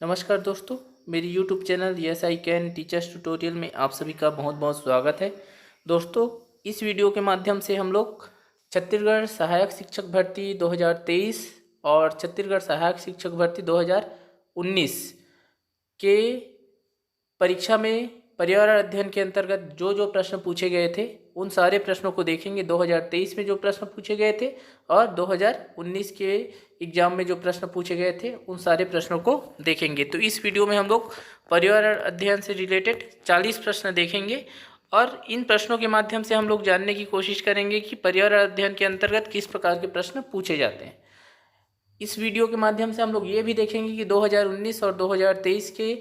नमस्कार दोस्तों, मेरी YouTube channel yes I can teachers tutorial में आप सभी का बहुत बहुत स्वागत है। दोस्तों, इस वीडियो के माध्यम से हम लोग छत्तीसगढ़ सहायक शिक्षक भर्ती 2023 और छत्तीसगढ़ सहायक शिक्षक भर्ती 2019 के परीक्षा में पर्यावरण अध्ययन के अंतर्गत जो जो प्रश्न पूछे गए थे उन सारे प्रश्नों को देखेंगे। 2023 में जो प्रश्न पूछे गए थे और 2019 के एग्जाम में जो प्रश्न पूछे गए थे उन सारे प्रश्नों को देखेंगे। तो इस वीडियो में हम लोग पर्यावरण अध्ययन से रिलेटेड 40 प्रश्न देखेंगे और इन प्रश्नों के माध्यम से हम लोग जानने की कोशिश करेंगे कि पर्यावरण अध्ययन के अंतर्गत किस प्रकार के प्रश्न पूछे जाते हैं। इस वीडियो के माध्यम से हम लोग ये भी देखेंगे कि 2019 और 2023 के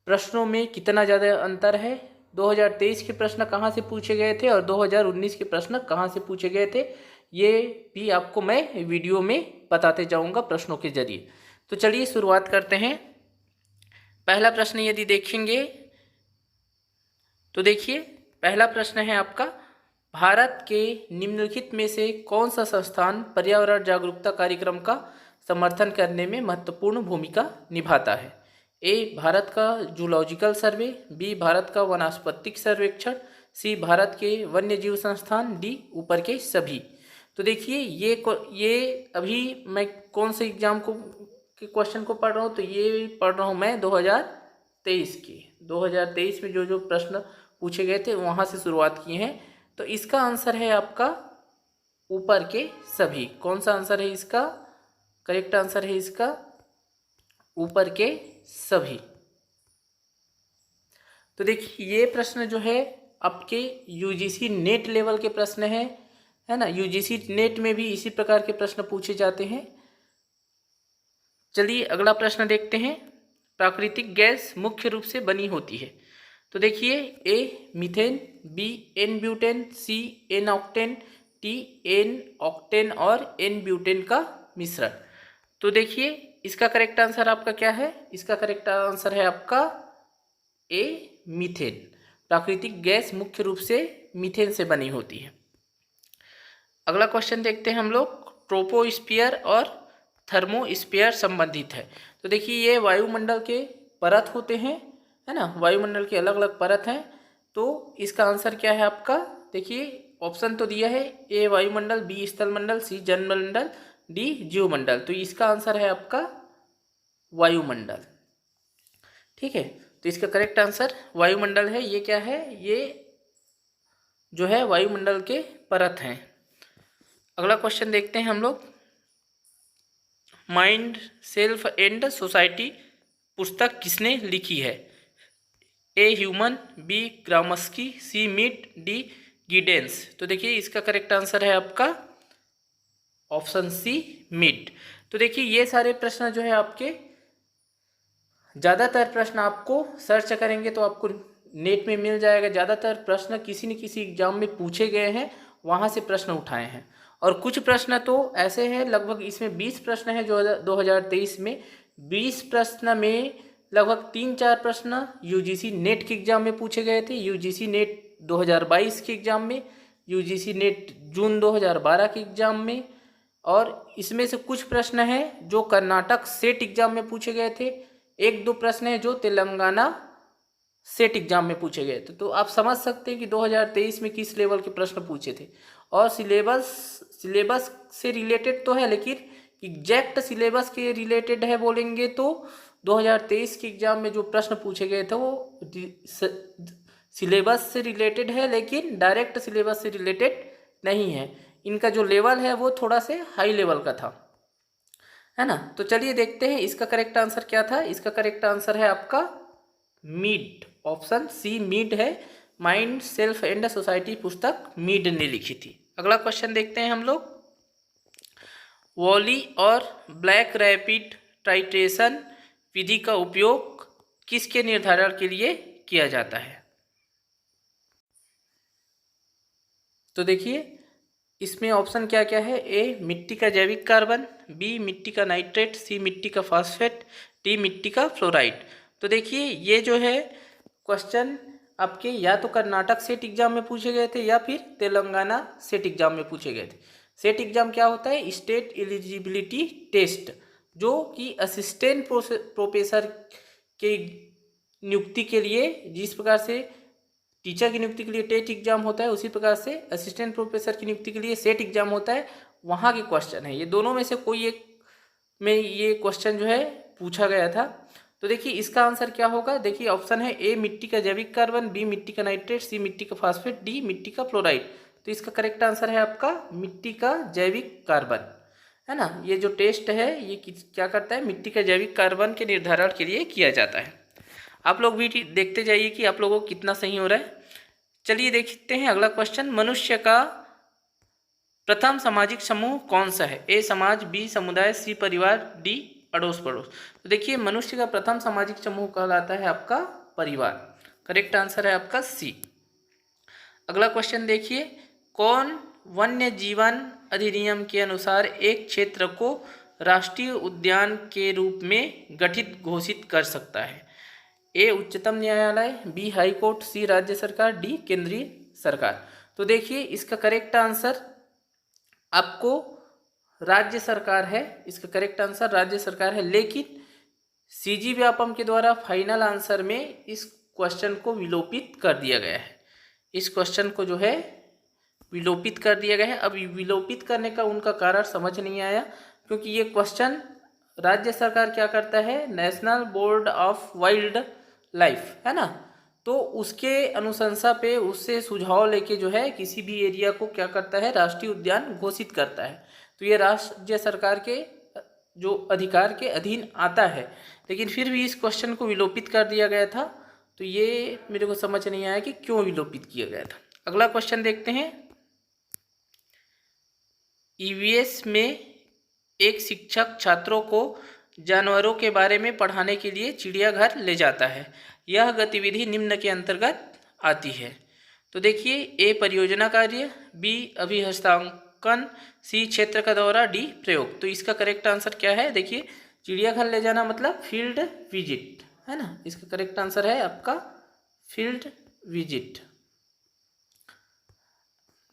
प्रश्नों में कितना ज़्यादा अंतर है, 2023 के प्रश्न कहाँ से पूछे गए थे और 2019 के प्रश्न कहाँ से पूछे गए थे, ये भी आपको मैं वीडियो में बताते जाऊंगा प्रश्नों के जरिए। तो चलिए शुरुआत करते हैं। पहला प्रश्न यदि देखेंगे तो देखिए, पहला प्रश्न है आपका, भारत के निम्नलिखित में से कौन सा संस्थान पर्यावरण जागरूकता कार्यक्रम का समर्थन करने में महत्वपूर्ण भूमिका निभाता है। ए, भारत का जूलॉजिकल सर्वे, बी, भारत का वनस्पतिक सर्वेक्षण, सी, भारत के वन्य जीव संस्थान, डी, ऊपर के सभी। तो देखिए, ये अभी मैं कौन से एग्जाम के क्वेश्चन को पढ़ रहा हूँ, तो ये पढ़ रहा हूँ मैं 2023 के। 2023 में जो जो प्रश्न पूछे गए थे वहाँ से शुरुआत किए हैं। तो इसका आंसर है आपका ऊपर के सभी। कौन सा आंसर है इसका? करेक्ट आंसर है इसका ऊपर के सभी। तो देखिए, ये प्रश्न जो है आपके यूजीसी नेट लेवल के प्रश्न है ना। यूजीसी नेट में भी इसी प्रकार के प्रश्न पूछे जाते हैं। चलिए अगला प्रश्न देखते हैं। प्राकृतिक गैस मुख्य रूप से बनी होती है। तो देखिए, A, methane, B, N butane, C, N octane, T, N octane और एन ब्यूटेन का मिश्रण। तो देखिए, इसका करेक्ट आंसर आपका क्या है? इसका करेक्ट आंसर है आपका ए, मीथेन। प्राकृतिक गैस मुख्य रूप से मीथेन से बनी होती है। अगला क्वेश्चन देखते हैं हम लोग। ट्रोपोस्फियर और थर्मोस्फियर संबंधित है। तो देखिए, ये वायुमंडल के परत होते हैं, है ना। वायुमंडल के अलग अलग परत हैं। तो इसका आंसर क्या है आपका? देखिए, ऑप्शन तो दिया है, ए वायुमंडल, बी स्थलमंडल, सी जलमंडल, डी जीवमंडल। तो इसका आंसर है आपका वायुमंडल। ठीक है, तो इसका करेक्ट आंसर वायुमंडल है। ये क्या है? ये जो है वायुमंडल के परत हैं। अगला क्वेश्चन देखते हैं हम लोग। माइंड, सेल्फ एंड सोसाइटी पुस्तक किसने लिखी है? ए, ह्यूमन, बी, ग्रामस्की, सी, मीट, डी, गिडेंस। तो देखिए, इसका करेक्ट आंसर है आपका ऑप्शन सी, मीट। तो देखिए, ये सारे प्रश्न जो है आपके, ज़्यादातर प्रश्न आपको सर्च करेंगे तो आपको नेट में मिल जाएगा। ज़्यादातर प्रश्न किसी न किसी एग्जाम में पूछे गए हैं, वहाँ से प्रश्न उठाए हैं। और कुछ प्रश्न तो ऐसे हैं, लगभग इसमें 20 प्रश्न हैं जो 2023 में। 20 प्रश्न में लगभग 3-4 प्रश्न यूजीसी नेट के एग्ज़ाम में पूछे गए थे। यूजीसी नेट 2022 के एग्ज़ाम में, यूजीसी नेट जून 2012 के एग्ज़ाम में, और इसमें से कुछ प्रश्न हैं जो कर्नाटक सेट एग्ज़ाम में पूछे गए थे। 1-2 प्रश्न हैं जो तेलंगाना सेट एग्ज़ाम में पूछे गए थे। तो आप समझ सकते हैं कि 2023 में किस लेवल के प्रश्न पूछे थे। और सिलेबस से रिलेटेड तो है, लेकिन एग्जैक्ट सिलेबस के रिलेटेड है बोलेंगे तो 2023 के एग्ज़ाम में जो प्रश्न पूछे गए थे वो सिलेबस से रिलेटेड है, लेकिन डायरेक्ट सिलेबस से रिलेटेड नहीं है। इनका जो लेवल है वो थोड़ा से हाई लेवल का था, है ना। तो चलिए देखते हैं इसका करेक्ट आंसर क्या था। इसका करेक्ट आंसर है आपका मीड, ऑप्शन सी, मीड है। माइंड, सेल्फ एंड सोसाइटी पुस्तक मीड ने लिखी थी। अगला क्वेश्चन देखते हैं हम लोग। वॉली और ब्लैक रैपिड टाइट्रेशन विधि का उपयोग किसके निर्धारण के लिए किया जाता है? तो देखिए, इसमें ऑप्शन क्या क्या है। ए, मिट्टी का जैविक कार्बन, बी, मिट्टी का नाइट्रेट, सी, मिट्टी का फास्फेट, डी, मिट्टी का फ्लोराइड। तो देखिए, ये जो है क्वेश्चन आपके या तो कर्नाटक सेट एग्जाम में पूछे गए थे या फिर तेलंगाना सेट एग्जाम में पूछे गए थे। सेट एग्जाम क्या होता है? स्टेट एलिजिबिलिटी टेस्ट, जो कि असिस्टेंट प्रोफेसर के नियुक्ति के लिए, जिस प्रकार से टीचर की नियुक्ति के लिए टेट एग्जाम होता है, उसी प्रकार से असिस्टेंट प्रोफेसर की नियुक्ति के लिए सेट एग्जाम होता है, वहाँ के क्वेश्चन है। ये दोनों में से कोई एक में ये क्वेश्चन जो है पूछा गया था। तो देखिए इसका आंसर क्या होगा। देखिए ऑप्शन है ए मिट्टी का जैविक कार्बन, बी मिट्टी का नाइट्रेट, सी मिट्टी का फास्फेट, डी मिट्टी का फ्लोराइड। तो इसका करेक्ट आंसर है आपका मिट्टी का जैविक कार्बन, है ना। ये जो टेस्ट है ये क्या करता है, मिट्टी का जैविक कार्बन के निर्धारण के लिए किया जाता है। आप लोग भी देखते जाइए कि आप लोगों को कितना सही हो रहा है। चलिए देखते हैं अगला क्वेश्चन। मनुष्य का प्रथम सामाजिक समूह कौन सा है। ए समाज, बी समुदाय, सी परिवार, डी अड़ोस पड़ोस। तो देखिए मनुष्य का प्रथम सामाजिक समूह कहलाता है आपका परिवार। करेक्ट आंसर है आपका सी। अगला क्वेश्चन देखिए, कौन वन्य जीवन अधिनियम के अनुसार एक क्षेत्र को राष्ट्रीय उद्यान के रूप में गठित घोषित कर सकता है। ए उच्चतम न्यायालय, बी हाई कोर्ट, सी राज्य सरकार, डी केंद्रीय सरकार। तो देखिए इसका करेक्ट आंसर आपको राज्य सरकार है। इसका करेक्ट आंसर राज्य सरकार है, लेकिन सीजी व्यापम के द्वारा फाइनल आंसर में इस क्वेश्चन को विलोपित कर दिया गया है। इस क्वेश्चन को जो है विलोपित कर दिया गया है। अब विलोपित करने का उनका कारण समझ नहीं आया, क्योंकि ये क्वेश्चन राज्य सरकार क्या करता है, national board of wild life, है ना, तो उसके अनुशंसा पे उससे सुझाव लेके जो है किसी भी एरिया को क्या करता है, राष्ट्रीय उद्यान घोषित करता है। तो ये राज्य सरकार के जो अधिकार के अधीन आता है, लेकिन फिर भी इस क्वेश्चन को विलोपित कर दिया गया था। तो ये मेरे को समझ नहीं आया कि क्यों विलोपित किया गया था। अगला क्वेश्चन देखते हैं। ईवीएस में एक शिक्षक छात्रों को जानवरों के बारे में पढ़ाने के लिए चिड़ियाघर ले जाता है। यह गतिविधि निम्न के अंतर्गत आती है। तो देखिए ए परियोजना कार्य, बी अभिहस्तांकन, सी क्षेत्र का दौरा, डी प्रयोग। तो इसका करेक्ट आंसर क्या है। देखिए चिड़ियाघर ले जाना मतलब फील्ड विजिट, है ना। इसका करेक्ट आंसर है आपका फील्ड विजिट।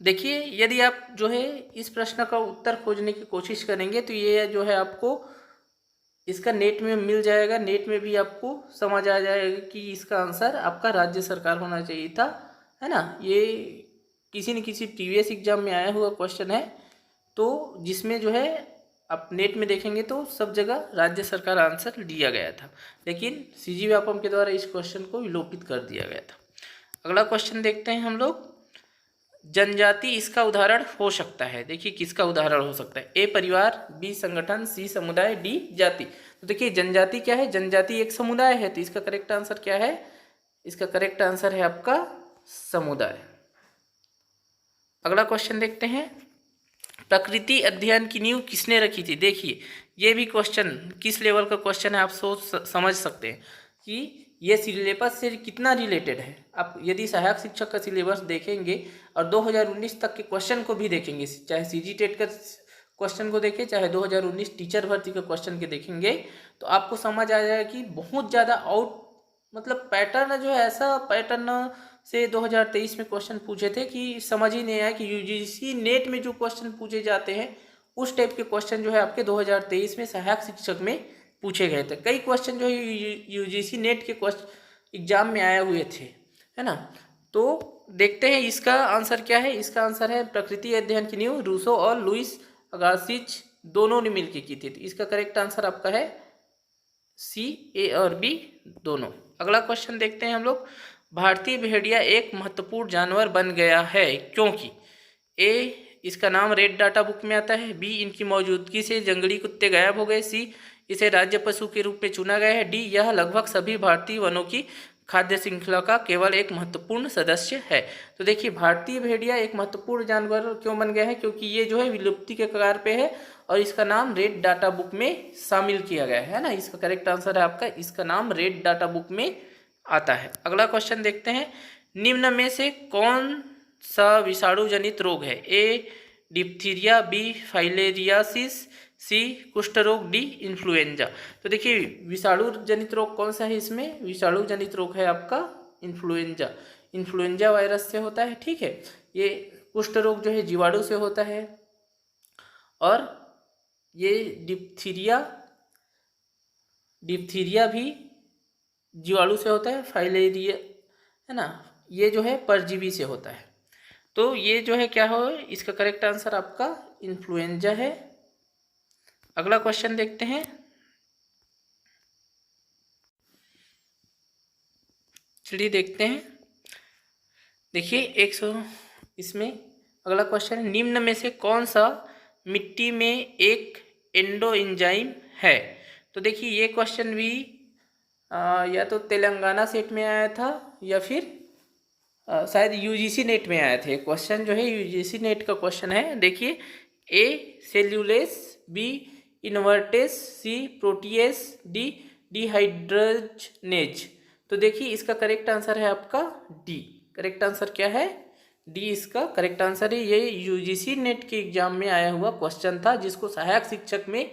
देखिए यदि आप जो है इस प्रश्न का उत्तर खोजने की कोशिश करेंगे तो ये जो है आपको इसका नेट में मिल जाएगा। नेट में भी आपको समझ आ जाएगा कि इसका आंसर आपका राज्य सरकार होना चाहिए था, है ना। ये किसी न किसी प्रीवियस एग्जाम में आया हुआ क्वेश्चन है, तो जिसमें जो है आप नेट में देखेंगे तो सब जगह राज्य सरकार आंसर दिया गया था, लेकिन सीजी व्यापम के द्वारा इस क्वेश्चन को विलोपित कर दिया गया था। अगला क्वेश्चन देखते हैं हम लोग। जनजाति इसका उदाहरण हो सकता है। देखिए किसका उदाहरण हो सकता है। ए परिवार, बी संगठन, सी समुदाय, डी जाति। तो देखिए जनजाति क्या है, जनजाति एक समुदाय है। तो इसका करेक्ट आंसर क्या है, इसका करेक्ट आंसर है आपका समुदाय। अगला क्वेश्चन देखते हैं। प्रकृति अध्ययन की नींव किसने रखी थी। देखिए ये भी क्वेश्चन किस लेवल का क्वेश्चन है, आप समझ सकते हैं कि ये सिलेबस से कितना रिलेटेड है। आप यदि सहायक शिक्षक का सिलेबस देखेंगे और 2019 तक के क्वेश्चन को भी देखेंगे, चाहे सीजी टेट का क्वेश्चन को देखें, चाहे 2019 टीचर भर्ती के क्वेश्चन के देखेंगे, तो आपको समझ आ जाएगा कि बहुत ज़्यादा आउट मतलब पैटर्न जो है, ऐसा पैटर्न से 2023 में क्वेश्चन पूछे थे कि समझ ही नहीं आया कि यूजीसी नेट में जो क्वेश्चन पूछे जाते हैं उस टाइप के क्वेश्चन जो है आपके 2023 में सहायक शिक्षक में पूछे गए थे। कई क्वेश्चन जो है यूजीसी नेट के एग्जाम में आए हुए थे, है ना। तो देखते हैं इसका आंसर क्या है। इसका आंसर है प्रकृति अध्ययन की नींव रूसो और लुइस अगासिज दोनों ने मिलकर की थी। तो इसका करेक्ट आंसर आपका है सी, ए और बी दोनों। अगला क्वेश्चन देखते हैं हम लोग। भारतीय भेड़िया एक महत्वपूर्ण जानवर बन गया है क्योंकि ए इसका नाम रेड डाटा बुक में आता है, बी इनकी मौजूदगी से जंगली कुत्ते गायब हो गए, सी इसे राज्य पशु के रूप में चुना गया है, डी यह लगभग सभी भारतीय वनों की खाद्य श्रृंखला का केवल एक महत्वपूर्ण सदस्य है। तो देखिए भारतीय भेड़िया एक महत्वपूर्ण जानवर क्यों बन गया है, क्योंकि ये जो है विलुप्ति के कगार पे है और इसका नाम रेड डाटा बुक में शामिल किया गया है ना। इसका करेक्ट आंसर है आपका, इसका नाम रेड डाटा बुक में आता है। अगला क्वेश्चन देखते हैं। निम्न में से कौन सा विषाणु जनित रोग है। ए डिप्थीरिया, बी फाइलेरियासिस, सी कुष्ठ रोग, डी इन्फ्लुएंजा। तो देखिए विषाणु जनित रोग कौन सा है, इसमें विषाणु जनित रोग है आपका इन्फ्लुएंजा। इन्फ्लुएंजा वायरस से होता है, ठीक है। ये कुष्ठ रोग जो है जीवाणु से होता है और ये डिप्थीरिया डिप्थीरिया भी जीवाणु से होता है, फाइलेरिया है ना, ये जो है परजीवी से होता है। तो ये जो है क्या हो, इसका करेक्ट आंसर आपका इन्फ्लुएंजा है। अगला क्वेश्चन देखते हैं। चलिए देखते हैं। देखिए इसमें अगला क्वेश्चन है, निम्न में से कौन सा मिट्टी में एक एंडो एंजाइम है। तो देखिए ये क्वेश्चन भी या तो तेलंगाना सेट में आया था या फिर शायद यूजीसी नेट में आया थे। क्वेश्चन जो है यूजीसी नेट का क्वेश्चन है। देखिए, ए सेल्यूलेस, बी इनवर्टेस, सी प्रोटीएस, डी डिहाइड्रोजनेज। तो देखिए इसका करेक्ट आंसर है आपका डी। करेक्ट आंसर क्या है, डी इसका करेक्ट आंसर है। ये यूजीसी नेट के एग्जाम में आया हुआ क्वेश्चन था जिसको सहायक शिक्षक में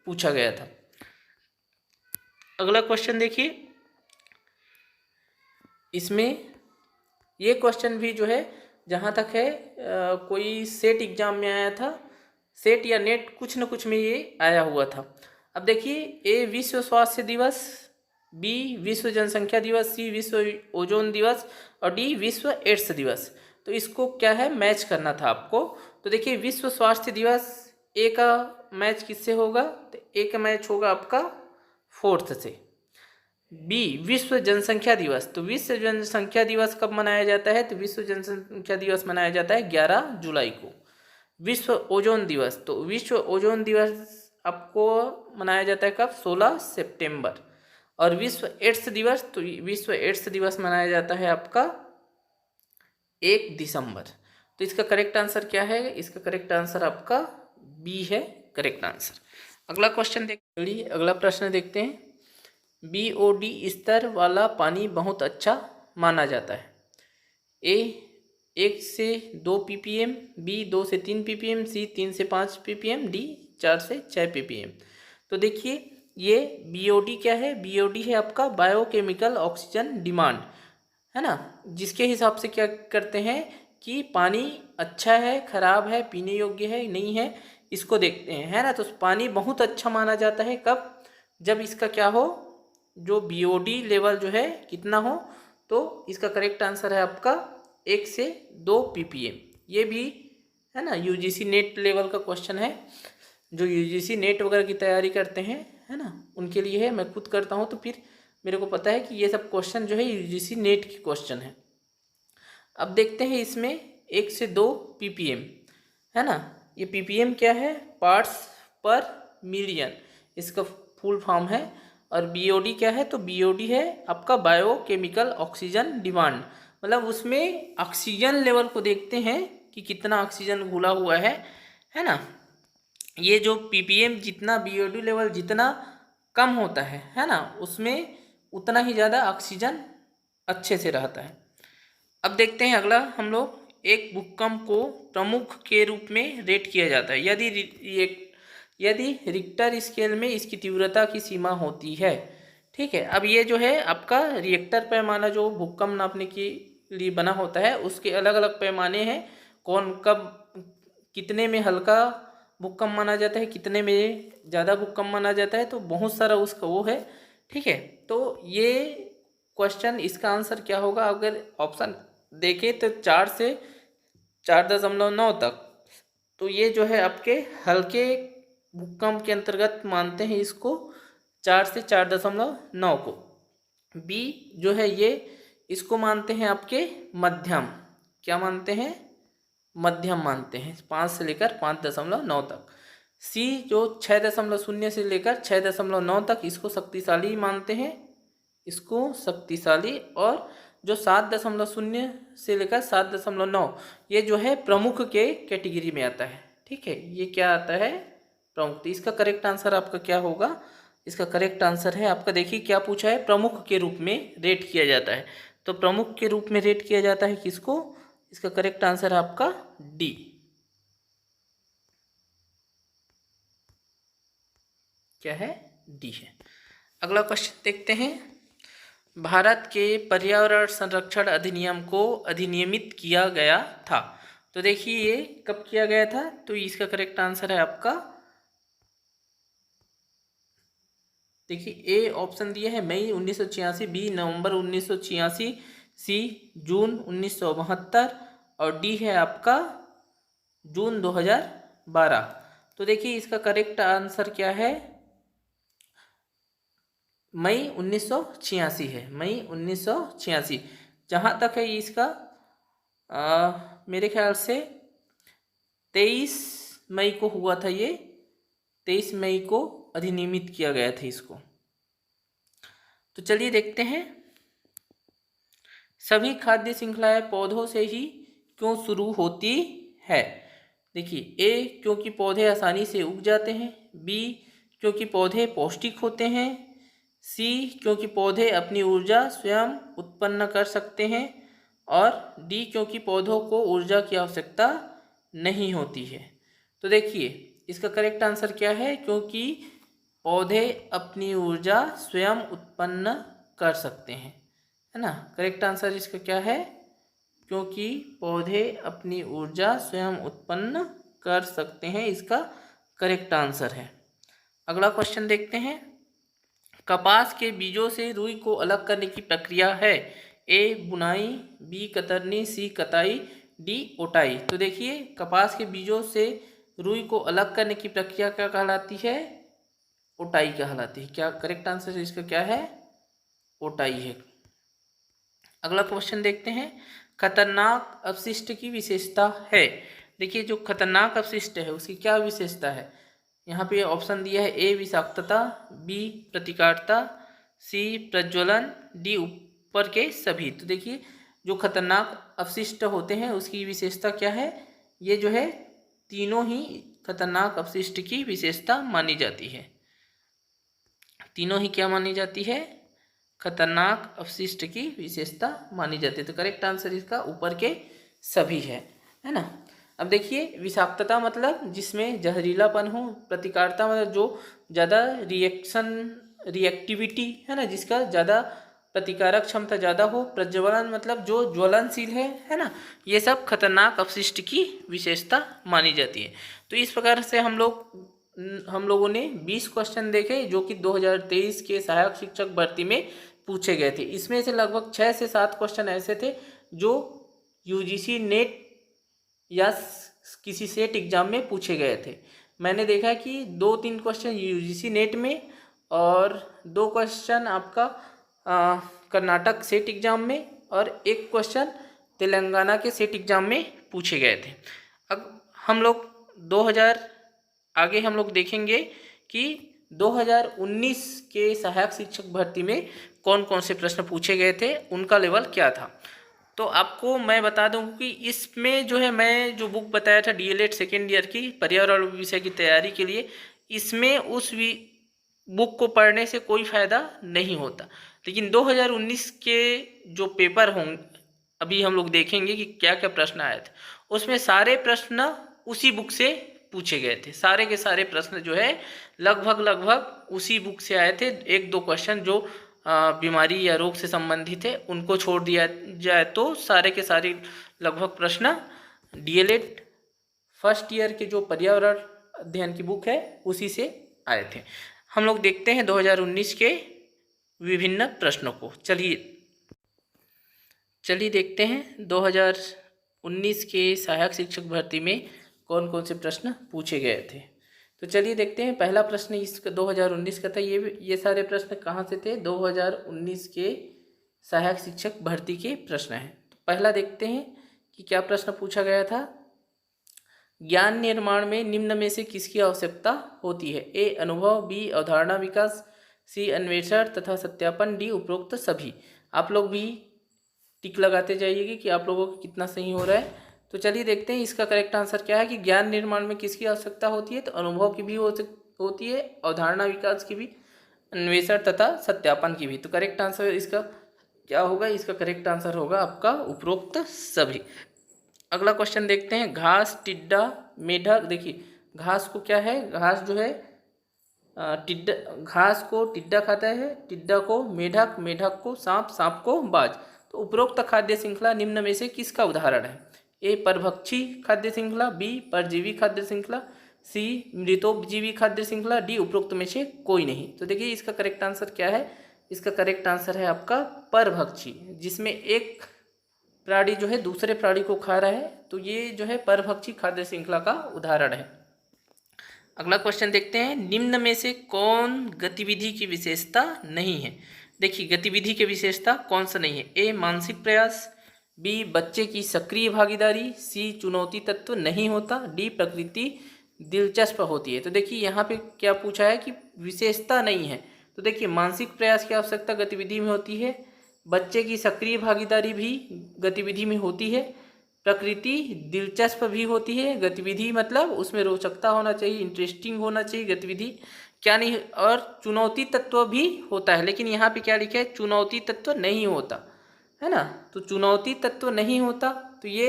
पूछा गया था। अगला क्वेश्चन देखिए, इसमें ये क्वेश्चन भी जो है जहाँ तक है कोई सेट एग्जाम में आया था, सेट या नेट कुछ न कुछ में ये आया हुआ था। अब देखिए, ए विश्व स्वास्थ्य दिवस, बी विश्व जनसंख्या दिवस, सी विश्व ओजोन दिवस और डी विश्व एड्स दिवस। तो इसको क्या है, मैच करना था आपको। तो देखिए विश्व स्वास्थ्य दिवस ए का मैच किससे होगा, तो ए का मैच होगा आपका 4 से। बी विश्व जनसंख्या दिवस, तो विश्व जनसंख्या दिवस कब मनाया जाता है, तो विश्व जनसंख्या दिवस मनाया जाता है 11 जुलाई को। विश्व ओजोन दिवस, तो विश्व ओजोन दिवस आपको मनाया जाता है कब, 16 सितंबर। और विश्व एड्स दिवस, तो विश्व एड्स दिवस मनाया जाता है आपका 1 दिसंबर। तो इसका करेक्ट आंसर क्या है, इसका करेक्ट आंसर आपका बी है करेक्ट आंसर। अगला क्वेश्चन देखिए, अगला प्रश्न देखते हैं। BOD स्तर वाला पानी बहुत अच्छा माना जाता है। ए 1 से 2 ppm, बी 2 से 3 ppm, सी 3 से 5 ppm, डी 4 से 6 ppm। तो देखिए ये BOD क्या है, BOD है आपका बायोकेमिकल ऑक्सीजन डिमांड, है ना, जिसके हिसाब से क्या करते हैं कि पानी अच्छा है, खराब है, पीने योग्य है, नहीं है, इसको देखते हैं, है ना। तो पानी बहुत अच्छा माना जाता है कब, जब इसका क्या हो, जो BOD लेवल जो है कितना हो। तो इसका करेक्ट आंसर है आपका 1 से 2 ppm। ये भी है ना UGC नेट लेवल का क्वेश्चन है। जो UGC नेट वगैरह की तैयारी करते हैं, है ना, उनके लिए है। मैं खुद करता हूँ तो फिर मेरे को पता है कि ये सब क्वेश्चन जो है UGC नेट के क्वेश्चन है। अब देखते हैं इसमें 1 से 2 ppm, है ना। ये ppm क्या है, पार्ट्स पर मिलियन, इसका फुल फॉर्म है। और BOD क्या है, तो BOD है आपका बायोकेमिकल ऑक्सीजन डिमांड, मतलब उसमें ऑक्सीजन लेवल को देखते हैं कि कितना ऑक्सीजन घुला हुआ है ना। ये जो ppm जितना BOD लेवल जितना कम होता है ना, उसमें उतना ही ज़्यादा ऑक्सीजन अच्छे से रहता है। अब देखते हैं अगला हम लोग, एक भूकंप को प्रमुख के रूप में रेट किया जाता है यदि रिक्टर स्केल में इसकी तीव्रता की सीमा होती है। ठीक है, अब ये जो है आपका रिएक्टर पैमाना जो भूकंप नापने के लिए बना होता है, उसके अलग अलग पैमाने हैं। कौन कब कितने में हल्का भूकंप माना जाता है, कितने में ज़्यादा भूकंप माना जाता है, तो बहुत सारा उसका वो है। ठीक है, तो ये क्वेश्चन इसका आंसर क्या होगा, अगर ऑप्शन देखें तो 4 से 4.9 तक। तो ये जो है आपके हल्के भूकंप के अंतर्गत मानते हैं इसको, 4 से 4.9 को। बी जो है ये इसको मानते हैं आपके मध्यम, क्या मानते हैं, मध्यम मानते हैं, 5 से लेकर 5.9 तक। सी जो 6.0 से लेकर 6.9 तक, इसको शक्तिशाली मानते हैं, इसको शक्तिशाली। और जो 7.0 से लेकर 7.9, ये जो है प्रमुख के कैटेगरी में आता है। ठीक है, ये क्या आता है, प्रमुख। तो इसका करेक्ट आंसर आपका क्या होगा, इसका करेक्ट आंसर है आपका, देखिए क्या पूछा है, प्रमुख के रूप में रेट किया जाता है। तो प्रमुख के रूप में रेट किया जाता है किसको, इसका करेक्ट आंसर है आपका डी। क्या है, डी है। अगला क्वेश्चन देखते हैं। भारत के पर्यावरण संरक्षण अधिनियम को अधिनियमित किया गया था। तो देखिए ये कब किया गया था, तो इसका करेक्ट आंसर है आपका देखिए ए ऑप्शन दिया है मई 1986, बी नवंबर 1986, सी जून 1972 और डी है आपका जून 2012। तो देखिए इसका करेक्ट आंसर क्या है, मई 1986 है, मई 1986। जहाँ तक है इसका मेरे ख्याल से 23 मई को हुआ था, ये 23 मई को अधिनियमित किया गया था इसको। तो चलिए देखते हैं, सभी खाद्य श्रृंखलाएं पौधों से ही क्यों शुरू होती है। देखिए ए क्योंकि पौधे आसानी से उग जाते हैं, बी क्योंकि पौधे पौष्टिक होते हैं, सी क्योंकि पौधे अपनी ऊर्जा स्वयं उत्पन्न कर सकते हैं और डी क्योंकि पौधों को ऊर्जा की आवश्यकता नहीं होती है। तो देखिए इसका करेक्ट आंसर क्या है, क्योंकि पौधे अपनी ऊर्जा स्वयं उत्पन्न कर सकते हैं, है ना। करेक्ट आंसर इसका क्या है, क्योंकि पौधे अपनी ऊर्जा स्वयं उत्पन्न कर सकते हैं, इसका करेक्ट आंसर है। अगला क्वेश्चन देखते हैं, कपास के बीजों से रुई को अलग करने की प्रक्रिया है, ए बुनाई, बी कतरनी, सी कताई, डी ओटाई। तो देखिए कपास के बीजों से रुई को अलग करने की प्रक्रिया क्या कहलाती है, ओटाई कहलाती है। क्या करेक्ट आंसर इसका क्या है, ओटाई है। अगला क्वेश्चन देखते हैं, खतरनाक अपशिष्ट की विशेषता है। देखिए जो खतरनाक अपशिष्ट है उसकी क्या विशेषता है, यहाँ पे ऑप्शन दिया है, ए विषाक्तता, बी प्रतिकारता, सी प्रज्वलन, डी ऊपर के सभी। तो देखिए जो खतरनाक अपशिष्ट होते हैं उसकी विशेषता क्या है, ये जो है तीनों ही खतरनाक अपशिष्ट की विशेषता मानी जाती है, तीनों ही क्या मानी जाती है, खतरनाक अपशिष्ट की विशेषता मानी जाती है। तो करेक्ट आंसर इसका ऊपर के सभी है ना। अब देखिए विषाक्तता मतलब जिसमें जहरीलापन हो, प्रतिकारता मतलब जो ज़्यादा रिएक्टिविटी है ना, जिसका ज़्यादा प्रतिकारक क्षमता ज़्यादा हो, प्रज्वलन मतलब जो ज्वलनशील है ना। ये सब खतरनाक अपशिष्ट की विशेषता मानी जाती है। तो इस प्रकार से हम लोगों ने 20 क्वेश्चन देखे जो कि 2023 के सहायक शिक्षक भर्ती में पूछे गए थे। इसमें से लगभग 6 से 7 क्वेश्चन ऐसे थे जो यूजीसी नेट या किसी सेट एग्जाम में पूछे गए थे। मैंने देखा कि 2-3 क्वेश्चन यूजीसी नेट में और 2 क्वेश्चन आपका कर्नाटक सेट एग्जाम में और 1 क्वेश्चन तेलंगाना के सेट एग्जाम में पूछे गए थे। अब हम लोग 2000 आगे हम लोग देखेंगे कि 2019 के सहायक शिक्षक भर्ती में कौन कौन से प्रश्न पूछे गए थे, उनका लेवल क्या था। तो आपको मैं बता दूं कि इसमें जो है मैं जो बुक बताया था डीएलएड सेकेंड ईयर की पर्यावरण विषय की तैयारी के लिए, इसमें उस बुक को पढ़ने से कोई फ़ायदा नहीं होता। लेकिन 2019 के जो पेपर होंगे अभी हम लोग देखेंगे कि क्या क्या प्रश्न आए थे, उसमें सारे प्रश्न उसी बुक से पूछे गए थे। सारे के सारे प्रश्न जो है लगभग उसी बुक से आए थे। 1-2 क्वेश्चन जो बीमारी या रोग से संबंधित है उनको छोड़ दिया जाए तो सारे के सारे लगभग प्रश्न डीएलएड फर्स्ट ईयर के जो पर्यावरण अध्ययन की बुक है उसी से आए थे। हम लोग देखते हैं 2019 के विभिन्न प्रश्नों को। चलिए देखते हैं 2019 के सहायक शिक्षक भर्ती में कौन कौन से प्रश्न पूछे गए थे। तो चलिए देखते हैं, पहला प्रश्न इस 2019 का था। ये सारे प्रश्न कहाँ से थे, 2019 के सहायक शिक्षक भर्ती के प्रश्न हैं। तो पहला देखते हैं कि क्या प्रश्न पूछा गया था, ज्ञान निर्माण में निम्न में से किसकी आवश्यकता होती है, ए अनुभव, बी अवधारणा विकास, सी अन्वेषण तथा सत्यापन, डी उपरोक्त सभी। आप लोग भी टिक लगाते जाइएगा कि आप लोगों को कितना सही हो रहा है। तो चलिए देखते हैं इसका करेक्ट आंसर क्या है कि ज्ञान निर्माण में किसकी आवश्यकता होती है, तो अनुभव की भी होती है, अवधारणा विकास की भी, अन्वेषण तथा सत्यापन की भी। तो करेक्ट आंसर इसका क्या होगा, इसका करेक्ट आंसर होगा आपका उपरोक्त सभी। अगला क्वेश्चन देखते हैं, घास, टिड्डा, मेढक। देखिए घास को क्या है, घास जो है घास को टिड्डा खाता है, टिड्डा को मेढक, मेढक को सांप, सांप को बाज। तो उपरोक्त खाद्य श्रृंखला निम्न में से किसका उदाहरण है, ए परभक्षी खाद्य श्रृंखला, बी परजीवी खाद्य श्रृंखला, सी मृतोपजीवी खाद्य श्रृंखला, डी उपरोक्त में से कोई नहीं। तो देखिए इसका करेक्ट आंसर क्या है, इसका करेक्ट आंसर है आपका परभक्षी, जिसमें एक प्राणी जो है दूसरे प्राणी को खा रहा है, तो ये जो है परभक्षी खाद्य श्रृंखला का उदाहरण है। अगला क्वेश्चन देखते हैं, निम्न में से कौन गतिविधि की विशेषता नहीं है। देखिए गतिविधि की विशेषता कौन सा नहीं है, ए मानसिक प्रयास, बी बच्चे की सक्रिय भागीदारी, सी चुनौती तत्व नहीं होता, डी प्रकृति दिलचस्प होती है। तो देखिए यहाँ पे क्या पूछा है कि विशेषता नहीं है, तो देखिए मानसिक प्रयास की आवश्यकता गतिविधि में होती है, बच्चे की सक्रिय भागीदारी भी गतिविधि में होती है, प्रकृति दिलचस्प भी होती है, गतिविधि मतलब उसमें रोचकता होना चाहिए, इंटरेस्टिंग होना चाहिए गतिविधि, क्या नहीं, और चुनौती तत्व भी होता है, लेकिन यहाँ पे क्या लिखा है, चुनौती तत्व नहीं होता है ना। तो चुनौती तत्व नहीं होता तो ये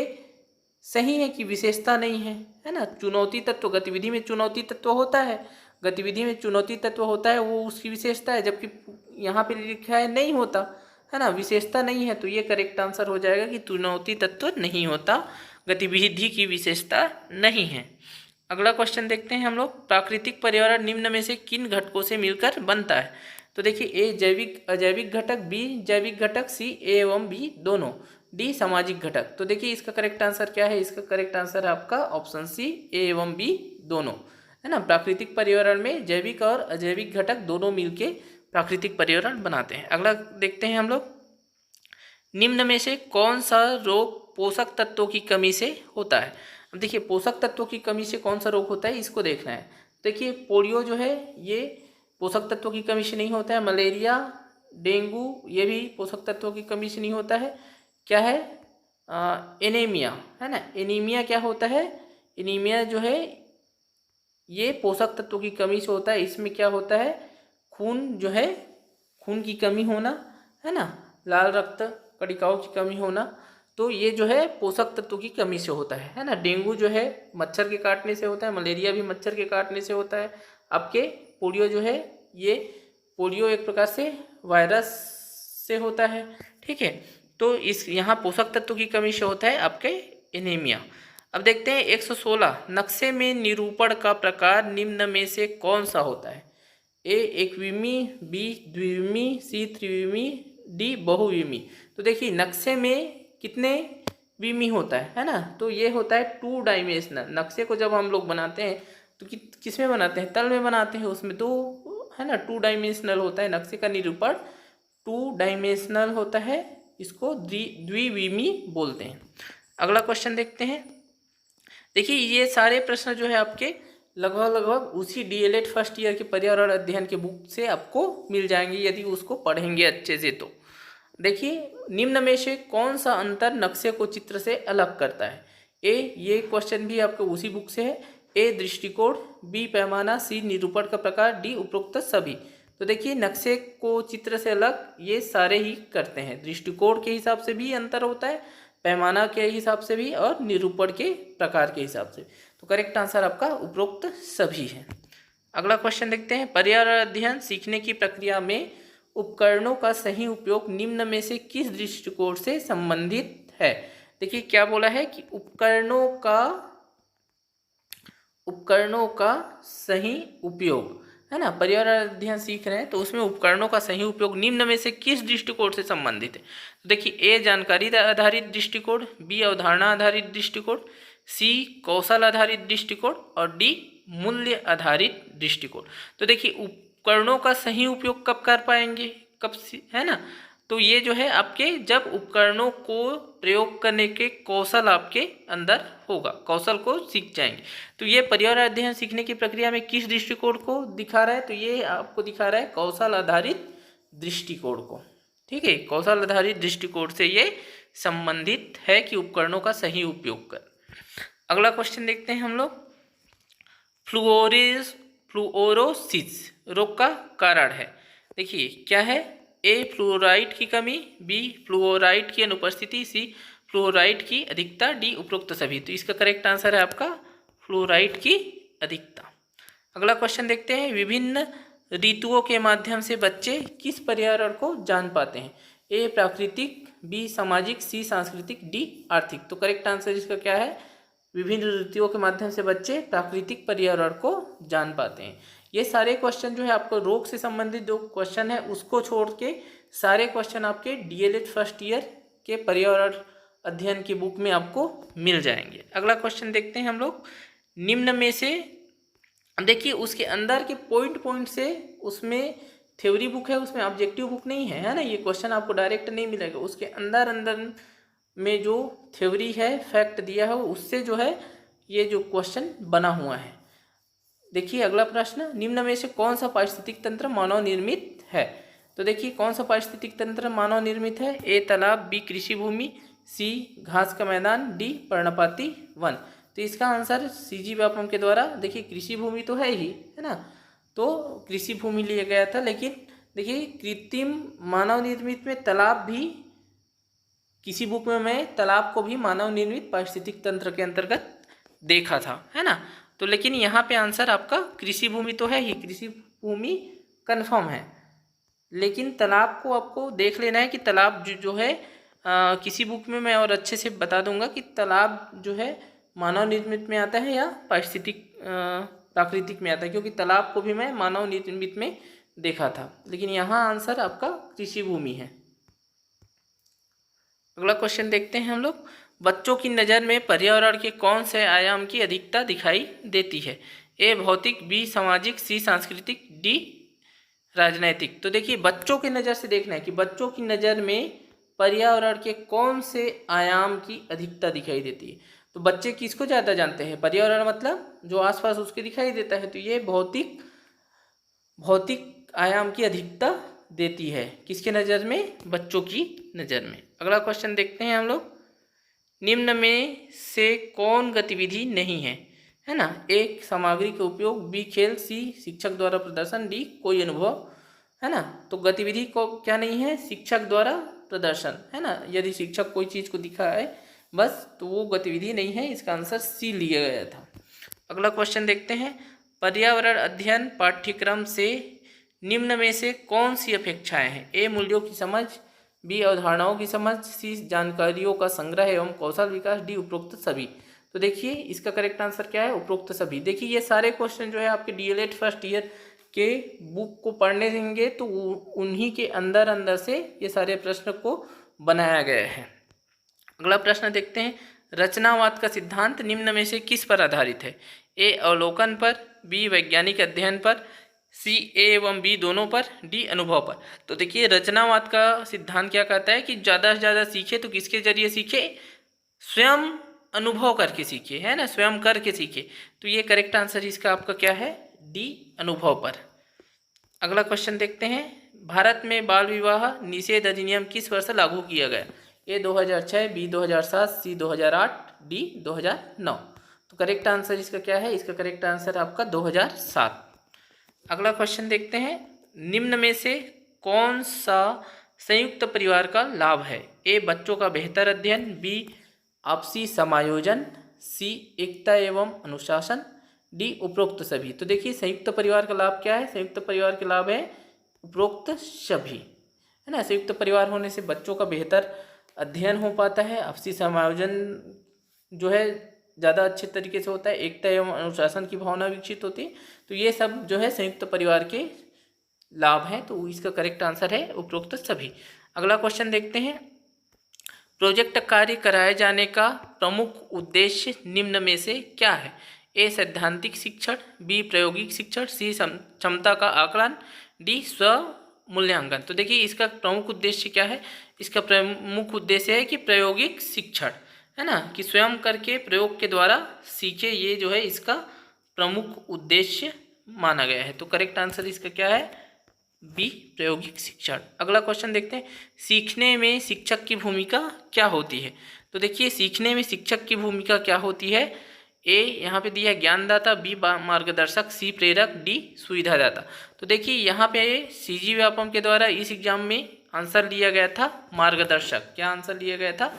सही है कि विशेषता नहीं है ना। चुनौती तत्व, गतिविधि में चुनौती तत्व होता है, गतिविधि में चुनौती तत्व होता है, वो उसकी विशेषता है, जबकि यहाँ पे लिखा है नहीं होता है ना, विशेषता नहीं है। तो ये करेक्ट आंसर हो जाएगा कि चुनौती तत्व नहीं होता, गतिविधि की विशेषता नहीं है। अगला क्वेश्चन देखते हैं हम लोग, प्राकृतिक पर्यावरण निम्न में से किन घटकों से मिलकर बनता है। तो देखिए ए जैविक अजैविक घटक, बी जैविक घटक, सी ए एवं बी दोनों, डी सामाजिक घटक। तो देखिए इसका करेक्ट आंसर क्या है, इसका करेक्ट आंसर है आपका ऑप्शन सी ए एवं बी दोनों है ना। प्राकृतिक पर्यावरण में जैविक और अजैविक घटक दोनों मिलके प्राकृतिक पर्यावरण बनाते हैं। अगला देखते हैं हम लोग, निम्न में से कौन सा रोग पोषक तत्वों की कमी से होता है। अब देखिए पोषक तत्वों की कमी से कौन सा रोग होता है इसको देखना है। देखिए पोलियो जो है ये पोषक तत्वों की कमी से नहीं होता है, मलेरिया डेंगू ये भी पोषक तत्वों की कमी से नहीं होता है। क्या है, एनीमिया है ना, एनीमिया क्या होता है, एनीमिया जो है ये पोषक तत्वों की कमी से होता है। इसमें क्या होता है, खून जो है खून की कमी होना है ना, लाल रक्त कणिकाओं की कमी होना, तो ये जो है पोषक तत्वों की कमी से होता है ना। डेंगू जो है मच्छर के काटने से होता है, मलेरिया भी मच्छर के काटने से होता है। आपके पोलियो जो है ये पोलियो एक प्रकार से वायरस से होता है, ठीक है। तो इस यहाँ पोषक तत्वों की कमी से होता है आपके एनीमिया। अब देखते हैं 116, नक्शे में निरूपण का प्रकार निम्न में से कौन सा होता है। ए एकविमी, बी द्विविमी, सी त्रिविमी, डी बहुविमी। तो देखिए नक्शे में कितने विमी होता है ना, तो ये होता है 2 डायमेंशनल। नक्शे को जब हम लोग बनाते हैं तो किस में बनाते हैं, तल में बनाते हैं, उसमें 2 है ना 2 डायमेंशनल होता है। नक्शे का निरूपण 2 डायमेंशनल होता है, इसको द्विविमी बोलते हैं। अगला क्वेश्चन देखते हैं। देखिए ये सारे प्रश्न जो है आपके लगभग उसी डीएलएड फर्स्ट ईयर के पर्यावरण अध्ययन के बुक से आपको मिल जाएंगे यदि उसको पढ़ेंगे अच्छे से। तो देखिए निम्न में से कौन सा अंतर नक्शे को चित्र से अलग करता है। ए ये क्वेश्चन भी आपके उसी बुक से है, ए दृष्टिकोण, बी पैमाना, सी निरूपण का प्रकार, डी उपरोक्त सभी। तो देखिए नक्शे को चित्र से अलग ये सारे ही करते हैं, दृष्टिकोण के हिसाब से भी अंतर होता है, पैमाना के हिसाब से भी और निरूपण के प्रकार के हिसाब से। तो करेक्ट आंसर आपका उपरोक्त सभी है। अगला क्वेश्चन देखते हैं, पर्यावरण अध्ययन सीखने की प्रक्रिया में उपकरणों का सही उपयोग निम्न में से किस दृष्टिकोण से संबंधित है। देखिए क्या बोला है कि उपकरणों का सही उपयोग है ना, पर्यावरण अध्ययन सीख रहे हैं तो उसमें उपकरणों का सही उपयोग निम्न में से किस दृष्टिकोण से संबंधित है। तो देखिए ए जानकारी आधारित दृष्टिकोण, बी अवधारणा आधारित दृष्टिकोण, सी कौशल आधारित दृष्टिकोण और डी मूल्य आधारित दृष्टिकोण। तो देखिए उपकरणों का सही उपयोग कब कर पाएंगे, कब है ना, तो ये जो है आपके जब उपकरणों को प्रयोग करने के कौशल आपके अंदर होगा, कौशल को सीख जाएंगे। तो ये पर्यावरण अध्ययन सीखने की प्रक्रिया में किस दृष्टिकोण को दिखा रहा है, तो ये आपको दिखा रहा है कौशल आधारित दृष्टिकोण को, ठीक है। कौशल आधारित दृष्टिकोण से ये संबंधित है कि उपकरणों का सही उपयोग कर। अगला क्वेश्चन देखते हैं हम लोग, फ्लूओरोसिस रोग का कारण है। देखिए क्या है, ए फ्लोराइड की कमी, बी फ्लोराइड की अनुपस्थिति, सी फ्लोराइड की अधिकता, डी उपरोक्त सभी। तो इसका करेक्ट आंसर है आपका फ्लोराइड की अधिकता। अगला क्वेश्चन देखते हैं, विभिन्न ऋतुओं के माध्यम से बच्चे किस पर्यावरण को जान पाते हैं। ए प्राकृतिक, बी सामाजिक, सी सांस्कृतिक, डी आर्थिक। तो करेक्ट आंसर इसका क्या है, विभिन्न ऋतुओं के माध्यम से बच्चे प्राकृतिक पर्यावरण को जान पाते हैं। ये सारे क्वेश्चन जो है आपको रोग से संबंधित जो क्वेश्चन है उसको छोड़ के सारे क्वेश्चन आपके डीएलएड फर्स्ट ईयर के पर्यावरण अध्ययन की बुक में आपको मिल जाएंगे। अगला क्वेश्चन देखते हैं हम लोग। निम्न में से देखिए उसके अंदर के पॉइंट से, उसमें थ्योरी बुक है, उसमें ऑब्जेक्टिव बुक नहीं है, है ना। ये क्वेश्चन आपको डायरेक्ट नहीं मिलेगा, उसके अंदर में जो थ्योरी है, फैक्ट दिया है, उससे जो है ये जो क्वेश्चन बना हुआ है। देखिए अगला प्रश्न, निम्न में से कौन सा पारिस्थितिक तंत्र मानव निर्मित है। तो देखिए कौन सा पारिस्थितिक तंत्र मानव निर्मित है। ए तालाब, बी कृषि भूमि, सी घास का मैदान, डी पर्णपाती वन। तो इसका आंसर सीजी व्यापम के द्वारा, देखिए कृषि भूमि तो है ही, है ना, तो कृषि भूमि लिया गया था। लेकिन देखिए कृत्रिम मानव निर्मित में तालाब भी, किसी बुक में मैं तालाब को भी मानव निर्मित पारिस्थितिक तंत्र के अंतर्गत देखा था, है ना। तो लेकिन यहाँ पे आंसर आपका कृषि भूमि तो है ही, कृषि भूमि कन्फर्म है। लेकिन तालाब को आपको देख लेना है कि तालाब जो है किसी बुक में मैं और अच्छे से बता दूंगा कि तालाब जो है मानव निर्मित में आता है या पारिस्थितिक प्राकृतिक में आता है, क्योंकि तालाब को भी मैं मानव निर्मित में देखा था। लेकिन यहाँ आंसर आपका कृषि भूमि है। अगला क्वेश्चन देखते हैं हम लोग। बच्चों की नज़र में पर्यावरण के कौन से आयाम की अधिकता दिखाई देती है। ए भौतिक, बी सामाजिक, सी सांस्कृतिक, डी राजनैतिक। तो देखिए बच्चों की नज़र से देखना है कि बच्चों की नज़र में पर्यावरण के कौन से आयाम की अधिकता दिखाई देती है। तो बच्चे किसको ज़्यादा जानते हैं, पर्यावरण मतलब जो आसपास उसके दिखाई देता है, तो ये भौतिक आयाम की अधिकता देती है किसके नज़र में, बच्चों की नज़र में। अगला क्वेश्चन देखते हैं हम लोग। निम्न में से कौन गतिविधि नहीं है, है ना। एक सामग्री का उपयोग, बी खेल, सी शिक्षक द्वारा प्रदर्शन, डी कोई अनुभव, है ना। तो गतिविधि को क्या नहीं है, शिक्षक द्वारा प्रदर्शन, है ना। यदि शिक्षक कोई चीज़ को दिखाए बस, तो वो गतिविधि नहीं है। इसका आंसर सी लिया गया था। अगला क्वेश्चन देखते हैं। पर्यावरण अध्ययन पाठ्यक्रम से निम्न में से कौन सी अपेक्षाएं हैं। ए मूल्यों की समझ, बी अवधारणाओं की समझ, सी जानकारियों का संग्रह एवं कौशल विकास, डी उपरोक्त सभी। तो देखिए इसका करेक्ट आंसर क्या है, उपरोक्त सभी। देखिए ये सारे क्वेश्चन जो है आपके डीएलएड फर्स्ट ईयर के बुक को पढ़ने देंगे तो उन्हीं के अंदर से ये सारे प्रश्न को बनाया गया है। अगला प्रश्न देखते हैं। रचनावाद का सिद्धांत निम्न में से किस पर आधारित है। ए अवलोकन पर, बी वैज्ञानिक अध्ययन पर, सी ए एवं बी दोनों पर, डी अनुभव पर। तो देखिए रचनावाद का सिद्धांत क्या कहता है कि ज़्यादा से ज़्यादा सीखे तो किसके जरिए सीखे, स्वयं अनुभव करके सीखे, है ना, स्वयं करके सीखे। तो ये करेक्ट आंसर इसका आपका क्या है, डी अनुभव पर। अगला क्वेश्चन देखते हैं। भारत में बाल विवाह निषेध अधिनियम किस वर्ष लागू किया गया। ए 2006, बी 2007, सी 2008, डी 2009। तो करेक्ट आंसर इसका क्या है, इसका करेक्ट आंसर आपका 2007। अगला क्वेश्चन देखते हैं। निम्न में से कौन सा संयुक्त परिवार का लाभ है। ए बच्चों का बेहतर अध्ययन, बी आपसी समायोजन, सी एकता एवं अनुशासन, डी उपरोक्त सभी। तो देखिए संयुक्त परिवार का लाभ क्या है, संयुक्त परिवार के लाभ है उपरोक्त सभी, है ना। संयुक्त परिवार होने से बच्चों का बेहतर अध्ययन हो पाता है, आपसी समायोजन जो है ज़्यादा अच्छे तरीके से होता है, एकता एवं अनुशासन की भावना विकसित होती है। तो ये सब जो है संयुक्त परिवार के लाभ हैं। तो इसका करेक्ट आंसर है उपरोक्त सभी। अगला क्वेश्चन देखते हैं। प्रोजेक्ट कार्य कराए जाने का प्रमुख उद्देश्य निम्न में से क्या है। ए सैद्धांतिक शिक्षण, बी प्रायोगिक शिक्षण, सी क्षमता का आकलन, डी स्व मूल्यांकन। तो देखिए इसका प्रमुख उद्देश्य क्या है, इसका प्रमुख उद्देश्य है कि प्रायोगिक शिक्षण, है ना, कि स्वयं करके प्रयोग के द्वारा सीखे, ये जो है इसका प्रमुख उद्देश्य माना गया है। तो करेक्ट आंसर इसका क्या है, बी प्रायोगिक शिक्षण। अगला क्वेश्चन देखते हैं। सीखने में शिक्षक की भूमिका क्या होती है। तो देखिए सीखने में शिक्षक की भूमिका क्या होती है। ए यहाँ पे दिया ज्ञानदाता, बी मार्गदर्शक, सी प्रेरक, डी सुविधादाता। तो देखिए यहाँ पे सीजी व्यापम के द्वारा इस एग्जाम में आंसर लिया गया था मार्गदर्शक। क्या आंसर लिया गया था,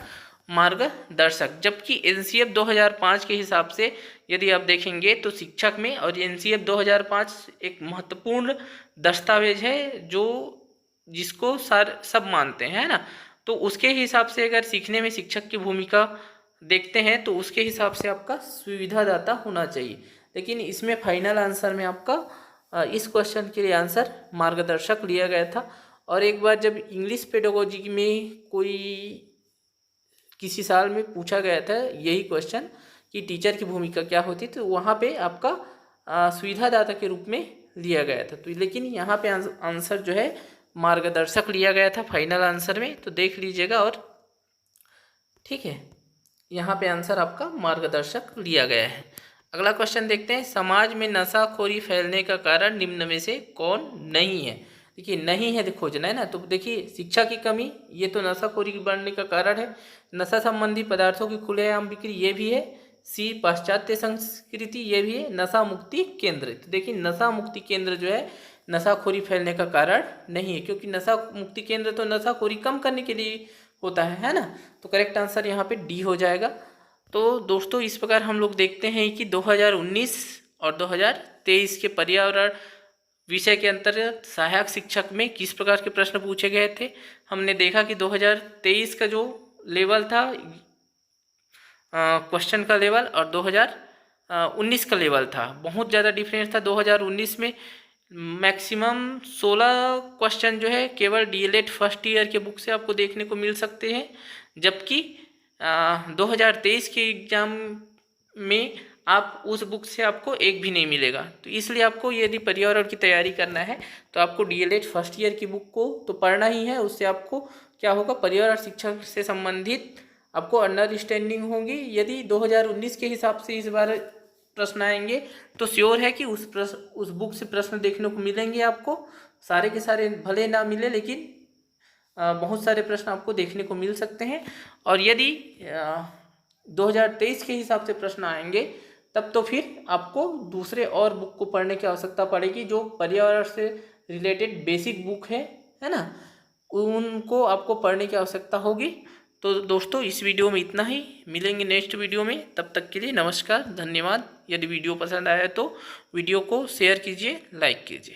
मार्गदर्शक। जबकि एनसीएफ 2005 के हिसाब से यदि आप देखेंगे तो शिक्षक में, और एनसीएफ 2005 एक महत्वपूर्ण दस्तावेज है जो जिसको सब मानते हैं, है ना। तो उसके हिसाब से अगर सीखने में शिक्षक की भूमिका देखते हैं तो उसके हिसाब से आपका सुविधादाता होना चाहिए। लेकिन इसमें फाइनल आंसर में आपका इस क्वेश्चन के लिए आंसर मार्गदर्शक लिया गया था। और एक बार जब इंग्लिश पेडागोजी में कोई किसी साल में पूछा गया था यही क्वेश्चन कि टीचर की भूमिका क्या होती, तो वहाँ पे आपका सुविधादाता के रूप में लिया गया था। तो लेकिन यहाँ पे आंसर जो है मार्गदर्शक लिया गया था फाइनल आंसर में, तो देख लीजिएगा। और ठीक है, यहाँ पे आंसर आपका मार्गदर्शक लिया गया है। अगला क्वेश्चन देखते हैं, समाज में नशाखोरी फैलने का कारण निम्न में से कौन नहीं है। देखिए नहीं है खोजना है ना, तो देखिए शिक्षा की कमी, ये तो नशाखोरी बढ़ने का कारण है। नशा संबंधी पदार्थों की खुलेआम बिक्री, ये भी है। सी पाश्चात्य संस्कृति, ये भी है। नशा मुक्ति केंद्र, तो देखिए नशा मुक्ति केंद्र जो है नशाखोरी फैलने का कारण नहीं है, क्योंकि नशा मुक्ति केंद्र तो नशाखोरी कम करने के लिए होता है ना। तो करेक्ट आंसर यहाँ पे डी हो जाएगा। तो दोस्तों इस प्रकार हम लोग देखते हैं कि 2019 और 2023 के पर्यावरण विषय के अंतर्गत सहायक शिक्षक में किस प्रकार के प्रश्न पूछे गए थे। हमने देखा कि 2023 का जो लेवल था क्वेश्चन का लेवल और 2019 का लेवल था, बहुत ज़्यादा डिफरेंस था। 2019 में मैक्सिमम 16 क्वेश्चन जो है केवल डीएलएड फर्स्ट ईयर के बुक से आपको देखने को मिल सकते हैं, जबकि 2023 के एग्ज़ाम में आप उस बुक से आपको एक भी नहीं मिलेगा। तो इसलिए आपको यदि पर्यावरण की तैयारी करना है तो आपको डीएलएड फर्स्ट ईयर की बुक को तो पढ़ना ही है। उससे आपको क्या होगा, पर्यावरण शिक्षा से संबंधित आपको अंडरस्टैंडिंग होगी। यदि 2019 के हिसाब से इस बार प्रश्न आएंगे तो श्योर है कि उस बुक से प्रश्न देखने को मिलेंगे आपको। सारे के सारे भले ना मिले, लेकिन बहुत सारे प्रश्न आपको देखने को मिल सकते हैं। और यदि 2023 के हिसाब से प्रश्न आएंगे तब तो फिर आपको दूसरे और बुक को पढ़ने की आवश्यकता पड़ेगी, जो पर्यावरण से रिलेटेड बेसिक बुक है ना, उनको आपको पढ़ने की आवश्यकता होगी। तो दोस्तों इस वीडियो में इतना ही, मिलेंगे नेक्स्ट वीडियो में। तब तक के लिए नमस्कार, धन्यवाद। यदि वीडियो पसंद आया तो वीडियो को शेयर कीजिए, लाइक कीजिए।